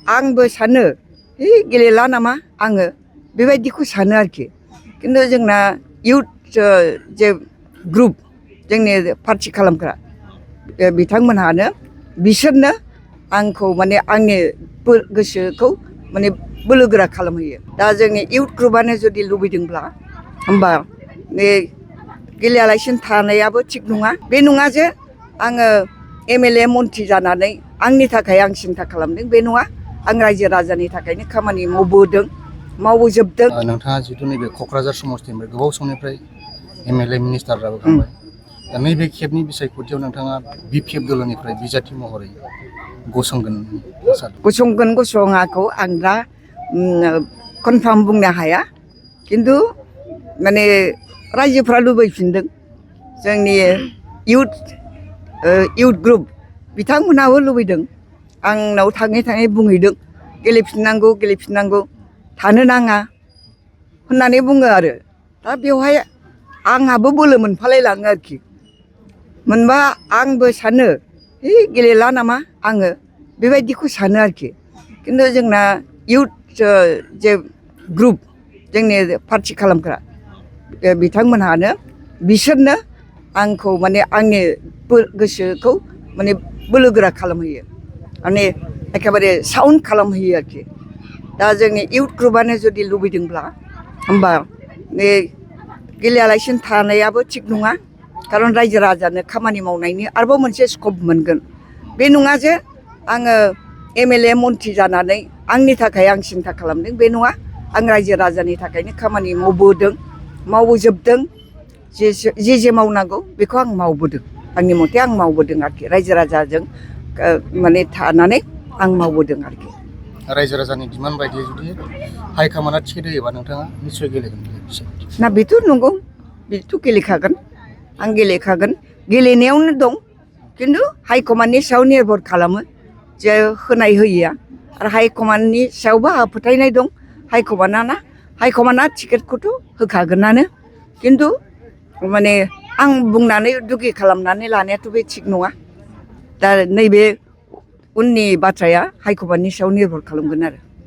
आंबो सानो गेलेला नामा आङो बेबायदिखौ सानो आरोखि खिन्थु जोंना इउथ जे ग्रुप जोंनि पार्टि खालामग्रा बिथांमोनहानो बिसोरनो आंखौ माने आंनि गोसोखौ माने बोलोगोरा खालामहोयो। दा जोंनि इउथ ग्रुपआनो जुदि लुबैदोंब्ला होमबा बे गेलेयालासिनो थानायाबो थिग नङा। बे नङा जे आङो एमएलए मन्थ्रि जानानै आंनि थाखाय आं सिन्था खालामदों बे नङा। आं रायजो राजानि थाखायनो खामानि मावबोजोबदों। नोंथाङा जिथु नैबे क'क्राझार समस्तिनिफ्राय गोबाव समनिफ्राय एमएलए मिनिस्टार जाबोखांबाय दा नैबे खेबनि बिसायख'थियाव नोंथाङा बिपिएफ दलनिफ्राय बिजाथि महरै गसङाखौ आं दा कनफार्म बुंनो हाया खिन्थु माने रायजोफ्रा लुबैफिनदों जोंनि इउथ ग्रुप बिथांमोनहाबो लुबैदों आंनाव थाङै थाङै बुंहैदों गेलेफिननांगौ थानो नाङा होननानै बुङो आरो दा बेवहाय आंहाबो बोलो मोनफालाय लाङो आरोखि मोनबा आंबो सानो गेलेला नामा आङो बेबायदिखौ सानो आरोखि खिन्थु जोंना इउथ जे ग्रुप जोंनि पार्टि खालामग्रा बिथांमोनहानो बिसोरनो आंखौ माने आंनि गोसोखौ माने बोलोगोरा खालामहोयो माने एखेबारे साउन्ड खालामहोयो आरोखि। दा जोंनि इउथ ग्रुपआनो जुदि लुबैदोंब्ला होमबा बे गेलेयालासिनो थानायाबो थिग नङा खारन रायजो राजानो खामानि मावनायनि आरोबाव मोनसे स्कप मोनगोन। बे नङा जे आङो एमएलए मन्थ्रि जानानै आंनि थाखाय आं सिन्था खालामदों बे नङा। आं रायजो राजानि थाखायनो खामानि मावबोजोबदों जे मावनांगौ बेखौ आं मावबोदों आंनि मथे आं मावबोदों आरोखि रायजो राजाजों माने थानानै आं मावबोदों आरोखि। रायजो राजानि डिमान्ड बायदियै जुदि हाइकमान्डआ टिकेट होयोबा नोंथाङा निस्सय गेलेगोन ना बेथ' नंगौ बेथ' गेलेखागोन आं गेलेखागोन गेलेनायावनो दं खिन्थु हाइकमान्डनि सायाव निर्भर खालामो जे होनाय होयिया आरो हाइकमान्डनि सायावबो आंहा फोथायनाय दं हाइकमान्डआ टिकेटखौथ' होखागोनानो खिन्थु माने आं बुंनानै दुगि खालामनानै लानायाथ' बे थिग नङा। दा नैबे उननि बाथ्राया हाइकमान्डनि सायाव निर्भर खालामगोन आरो।